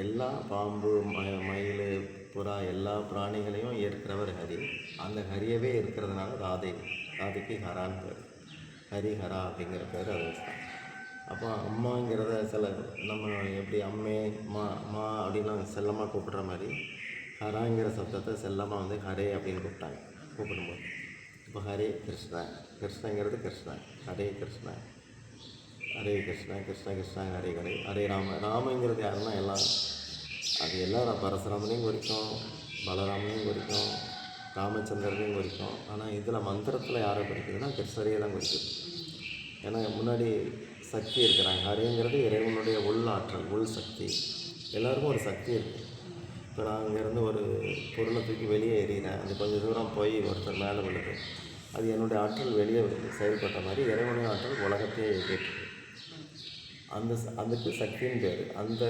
எல்லா பாம்பு மயில் புறா எல்லா பிராணிகளையும் ஏற்கிறவர் ஹரி. அந்த ஹரியவே இருக்கிறதுனால ராதைக்கு ஹரான்னு பேர், ஹரிஹரா அப்படிங்கிற பேர் அது வச்சுதான். அப்போ அம்மாங்கிறத சில நம்ம எப்படி அம்மே மா அப்படின்லாம் செல்லமாக கூப்பிடுற மாதிரி ஹராங்கிற சப்தத்தை செல்லமாக வந்து ஹரே அப்படின்னு கூப்பிடும்போது இப்போ ஹரே கிருஷ்ணா, கிருஷ்ணங்கிறது கிருஷ்ணன், ஹரே கிருஷ்ணா ஹரே கிருஷ்ணா கிருஷ்ண கிருஷ்ணா ஹரே ஹரே, ஹரே ராமங்கிறது யாருன்னா எல்லாம் அது எல்லாம் பரசுராமனையும் குறிக்கும், பலராமனையும் குறிக்கும், ராமச்சந்திரனையும் குறிக்கும். ஆனால் இதில் மந்திரத்தில் யாரை குறிக்குதுன்னா கிருஷ்ணரையே தான் குறிக்குது. ஏன்னா முன்னாடி சக்தி இருக்கிறாங்க. ஹரேங்கிறது இறைவனுடைய உள் ஆற்றல், உள் சக்தி. எல்லாருக்கும் ஒரு சக்தி இருக்குது. இப்போ நான் அங்கேருந்து ஒரு பொருளை தூக்கி வெளியே எறிகிறேன், அது கொஞ்சம் தூரம் போய் ஒருத்தர் மேலே விழுது, அது என்னுடைய ஆற்றல் வெளியே செயல்பட்ட மாதிரி இறைவனுடைய ஆற்றல் உலகத்தையே கேட்டுருக்கு. அதுக்கு சக்தின்னு பேர். அந்த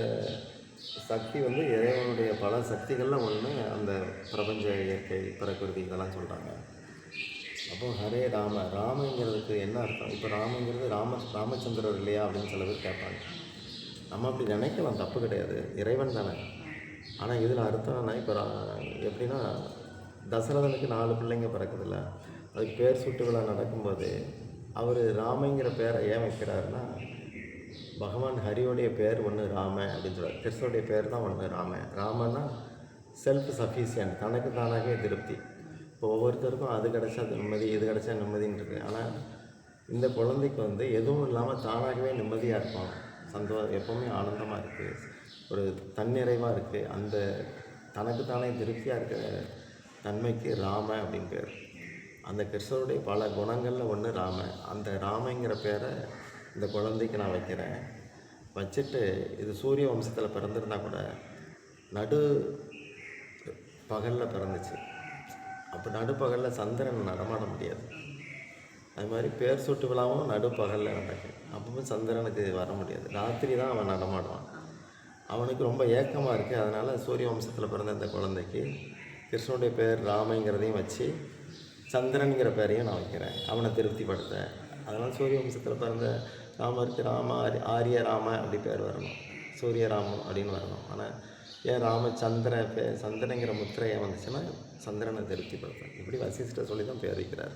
சக்தி வந்து இறைவனுடைய பல சக்திகளில் ஒன்று அந்த பிரபஞ்ச இயற்கை பிரகிருதி இதெல்லாம் சொல்கிறாங்க. அப்போ ஹரே ராமங்கிறதுக்கு என்ன அர்த்தம்? இப்போ ராமங்கிறது ராமச்சந்திரர் இல்லையா அப்படின்னு சில பேர் கேட்பாங்க. நம்ம அப்படி நினைக்கலாம், தப்பு கிடையாது, இறைவன் தானே. ஆனால் இதில் அர்த்தம்னா இப்போ எப்படின்னா தசரதனுக்கு 4 பிள்ளைங்க பிறக்குதில்ல, அதுக்கு பேர் சுட்டு விழா நடக்கும்போது அவர் ராமங்கிற பேரை ஏன் வைக்கிறாருன்னா பகவான் ஹரியோடைய பேர் ஒன்று ராம அப்படின்னு சொல்கிறார். கிருஷ்ணனுடைய பேர் தான் ஒன்று ராமன்னா செல்ஃப் சஃபிஷியன்ட், தனக்கு தானாகவே திருப்தி. இப்போ ஒவ்வொருத்தருக்கும் அது கிடச்சா நிம்மதி, இது கிடச்சா நிம்மதின்னு இருக்குது. ஆனால் இந்த குழந்தைக்கு வந்து எதுவும் இல்லாமல் தானாகவே நிம்மதியாக இருக்கும், எப்போவுமே ஆனந்தமாக இருக்குது, ஒரு தன்னிறைவாக இருக்குது. அந்த தனக்கு தானே திருப்தியாக இருக்கிற தன்மைக்கு ராம அப்படின்னு பேர். அந்த கிருஷ்ணருடைய பல குணங்களில் ஒன்று ராம. அந்த ராமங்கிற பேரை இந்த குழந்தைக்கு நான் வைக்கிறேன். வச்சுட்டு இது சூரிய வம்சத்தில் பிறந்திருந்தால் கூட நடு பகலில் பிறந்துச்சு. அப்போ நடுப்பகலில் சந்திரன் நடமாட முடியாது. அது மாதிரி பேர் சுட்டு விழாவும் நடுப்பகலில் நடக்கும். அப்பவும் சந்திரனுக்கு வர முடியாது, ராத்திரி தான் அவன் நடமாடுவான். அவனுக்கு ரொம்ப ஏக்கமாக இருக்குது. அதனால் சூரிய வம்சத்தில் பிறந்த இந்த குழந்தைக்கு கிருஷ்ணனுடைய பேர் ராமங்கிறதையும் வச்சு சந்திரனுங்கிற பேரையும் நான் வைக்கிறேன், அவனை திருப்திப்படுத்த. அதனால் சூரிய வம்சத்தில் பிறந்த ராமருக்கு ஆரிய ராம அப்படி பேர் வரணும், சூரியராமம் அப்படின்னு வரணும். ஆனால் ஏன் சந்திரங்கிற முத்திரை ஏன் வந்துச்சுன்னா சந்திரனை திருப்திப்படுத்த. இப்படி வசிஷ்டர் சொல்லி தான் பேர் வைக்கிறார்.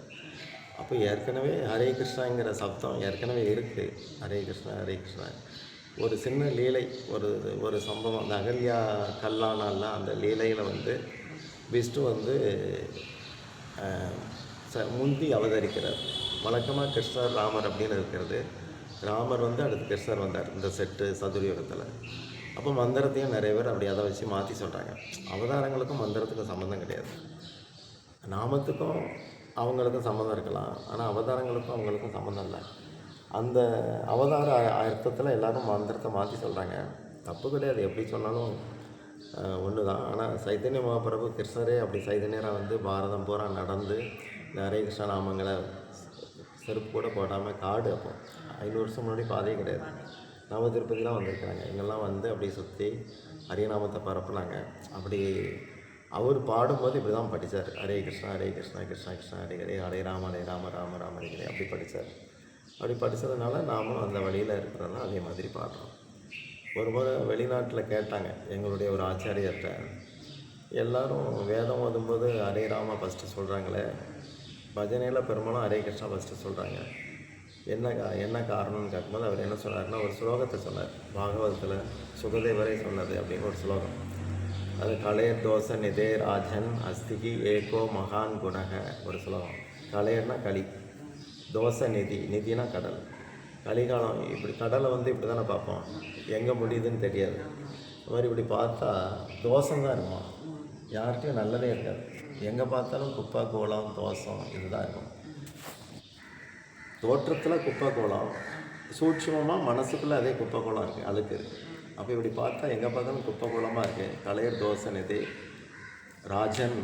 அப்போ ஏற்கனவே ஹரே கிருஷ்ணாங்கிற சப்தம் ஏற்கனவே இருக்குது. ஹரே கிருஷ்ணா ஹரே கிருஷ்ணா. ஒரு சின்ன லீலை, ஒரு சம்பவம், அந்த அகல்யா கல்லானால அந்த லீலையில் வந்து விஷ்ணு வந்து முந்தி அவதரிக்கிறார். வழக்கமாக கிருஷ்ணர் ராமர் அப்படின்னு இருக்கிறது. ராமர் வந்து அடுத்து கிருஷ்ணர் வந்தார் இந்த செட்டு சதுர்யுகத்தில். அப்போ மந்திரத்தையும் நிறைய பேர் அப்படி அதை வச்சு மாற்றி சொல்கிறாங்க. அவதாரங்களுக்கும் மந்திரத்துக்கும் சம்மந்தம் கிடையாது. நாமத்துக்கும் அவங்களுக்கும் சம்மந்தம் இருக்கலாம், ஆனால் அவதாரங்களுக்கும் அவங்களுக்கும் சம்மந்தம் இல்லை. அந்த அவதார அர்த்தத்தில் எல்லோரும் மந்திரத்தை மாற்றி சொல்கிறாங்க. தப்பு கிடையாது, எப்படி சொன்னாலும் ஒன்று தான். ஆனால் சைதன்ய மகாபிரபு கிருஷ்ணரே அப்படி சைதன்யராக வந்து பாரதம் பூரா நடந்து இந்த ஹரே கிருஷ்ண நாமங்களை செருப்பு கூட போடாமல் காடு, அப்போ 500 வருஷம் முன்னாடி பாதையே கிடையாது, நவ திருப்பதிலாம் வந்திருக்காங்க. இங்கெல்லாம் வந்து அப்படியே சுற்றி ஹரிநாமத்தை பரப்புனாங்க. அப்படி அவர் பாடும்போது இப்படி தான் படித்தார், ஹரே கிருஷ்ணா கிருஷ்ணா கிருஷ்ணா ஹரே ஹரே, ஹரே ராம ராம ராம ஹரே ஹரே அப்படி படித்தார். அப்படி படித்ததுனால நாமளும் அந்த வழியில் இருக்கிறதுனால அதே மாதிரி பாடுறோம். ஒரு முறை வெளிநாட்டில் கேட்டாங்க எங்களுடைய ஒரு ஆச்சாரியர்கிட்ட, எல்லோரும் வேதம் ஓதும்போது ஹரே ராமா ஃபஸ்ட்டு சொல்கிறாங்களே, பஜனையில் பெரும்பாலும் ஹரே கிருஷ்ணா ஃபஸ்ட்டு சொல்கிறாங்க, என்ன காரணம்னு கேட்கும்போது அவர் என்ன சொன்னார்னா ஒரு ஸ்லோகத்தை சொன்னார். பாகவதத்தில் சுகதேவரே சொன்னது அப்படின்னு ஒரு ஸ்லோகம். அது கலையர் தோச நிதே ராஜன் அஸ்திகி ஏகோ மகான் குணக ஒரு ஸ்லோகம். கலையர்னா களி, தோசை நிதினா கடல். கலிகாலம் இப்படி கடலை வந்து இப்படி தானே பார்ப்போம், எங்கே முடியுதுன்னு தெரியாது. இந்த மாதிரி இப்படி பார்த்தா தோசைதான் இருக்குமா, யார்கிட்டையும் நல்லதே இருக்காது. எங்கே பார்த்தாலும் குப்பை கோலம் தோசம் இதுதான் இருக்கும். தோற்றத்தில் குப்பை கோலம், சூட்சமாக மனசுக்குள்ளே அதே குப்பை கோலம் இருக்குது, அழுக்கு இருக்குது. அப்போ இப்படி பார்த்தா எங்கே பார்த்தாலும் குப்பை கோலமாக இருக்குது. கலையர் தோசை நிதி ராஜன்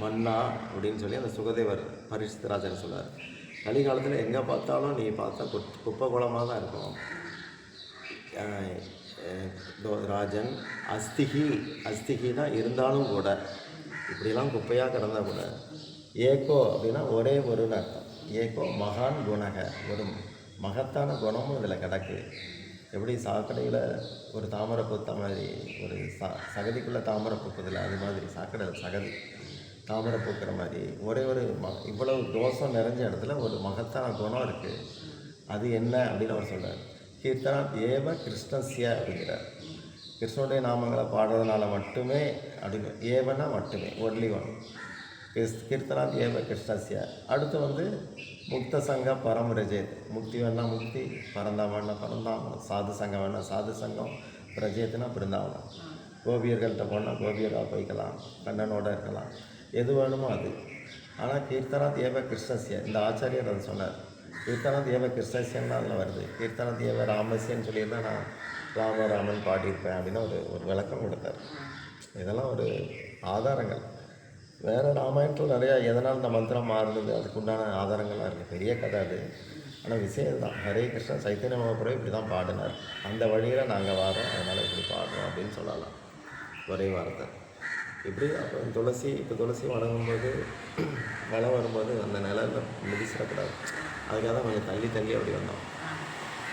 மன்னா அப்படின்னு சொல்லி அந்த சுகதேவர் பரிசுத்த ராஜன் சொல்கிறார். கலிகாலத்தில் எங்கே பார்த்தாலும் நீ பார்த்தா குப்பை குளமாக தான் இருக்கும். ராஜன் அஸ்திகினா இருந்தாலும் கூட, இப்படிலாம் குப்பையாக கிடந்தால் கூட, ஏகோ அப்படின்னா ஒரே ஒருன்னு அர்த்தம். ஏகோ மகான் குணக, ஒரு மகத்தான குணமும் இதில் கிடக்கு. எப்படி சாக்கடையில் ஒரு தாமரை பூத்த மாதிரி ஒரு சகதிக்குள்ளே தாமரை பூக்குதில்ல, அது மாதிரி சாக்கடை சகதி தாமரை பூக்கிற மாதிரி ஒரே ஒரு இவ்வளவு தோஷம் நிறைஞ்ச இடத்துல ஒரு மகத்தான குணம் இருக்குது. அது என்ன அப்படின்னு அவர் சொல்கிறார். கீர்த்தனா ஏவ கிருஷ்ணஸ்ய அப்படிங்கிறார். கிருஷ்ணனுடைய நாமங்களை பாடுறதுனால மட்டுமே அப்படின்னு, ஏவனா மட்டுமே, ஒன்லி ஒன். கீர்த்தனாத் ஏவ கிருஷ்ணஸ்ய. அடுத்து வந்து முக்த சங்க பரமரஜேத். முக்தி வேணா முக்தி, பரந்தாமன்னா பரந்தாமம், சாது சங்கம் வேணா சாது சங்கம், பிரஜேத்னா பிருந்தாவனம். கோபியர்கள்ட்ட போனால் கோபியராக போய்க்கலாம், கண்ணனோட இருக்கலாம், எது வேணுமோ அது. ஆனால் கீர்த்தனாத் ஏவ கிருஷ்ணஸ்ய, இந்த ஆச்சாரியர் அதை சொன்னார். கீர்த்தனாத் ஏவ கிருஷ்ணஸ்யன்னு அதில் வருது. கீர்த்தனாத் ஏவ ராமஸ்யன்னு சொல்லியிருந்தால் நான் ராமன் பாடியிருப்பேன் அப்படின்னு ஒரு விளக்கம் கொடுத்தார். இதெல்லாம் ஒரு ஆதாரங்கள். வேறு ராமாயணத்தில் நிறையா எதனால் இந்த மந்திரம் மாறுறது அதுக்குண்டான ஆதாரங்கள்லாம் இருக்குது. பெரிய கதை அது. ஆனால் விஷயம் தான், ஹரே கிருஷ்ணன் சைத்தன்ய மகாபிரபு இப்படி தான் பாடினார், அந்த வழியில் நாங்கள் வரோம், அதனால் இப்படி பாடுறோம் அப்படின்னு சொல்லலாம் ஒரே வார்த்தை. இப்படி அப்புறம் துளசி, இப்போ துளசி வணங்கும்போது மழை வரும்போது அந்த நிழலில் மிதிச்சிடக்கூடாது. அதுக்காக தான் கொஞ்சம் தள்ளி தள்ளி அப்படி வந்தோம்.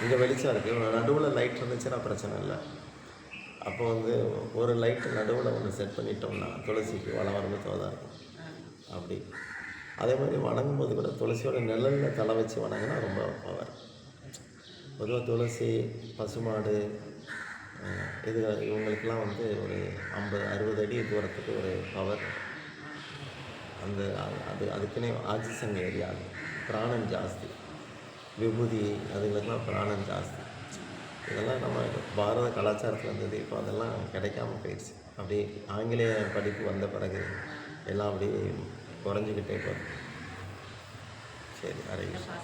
இங்கே வெளிச்சம் இருக்குது, நடுவில் லைட் இருந்துச்சுன்னா பிரச்சனை இல்லை. அப்போ வந்து ஒரு லைட்டு நடுவில் ஒன்று செட் பண்ணிட்டோம்னா துளசிக்கு வளம் வரும்போது தோதாக இருக்கும். அப்படி அதே மாதிரி வணங்கும்போது கூட துளசியோட நிழலில் தலை வச்சு வணங்கினா ரொம்ப பவர். பொதுவாக துளசி, பசுமாடு, இது இவங்களுக்கெல்லாம் வந்து ஒரு 50-60 அடி தூரத்துக்கு ஒரு பவர். அந்த அதுக்குன்னே ஆக்சிஜன் ஏரியா, பிராணம் ஜாஸ்தி. விபூதி அதுங்களுக்கெல்லாம் பிராணம் ஜாஸ்தி. இதெல்லாம் நம்ம பாரத கலாச்சாரத்தில் இருந்தது, இப்போ அதெல்லாம் கிடைக்காம போயிடுச்சு. அப்படியே ஆங்கிலேய படிப்பு வந்த பிறகு எல்லாம் அப்படியே குறைஞ்சிக்கிட்டே போகுது. சரி, ஹரே கிருஷ்ணா.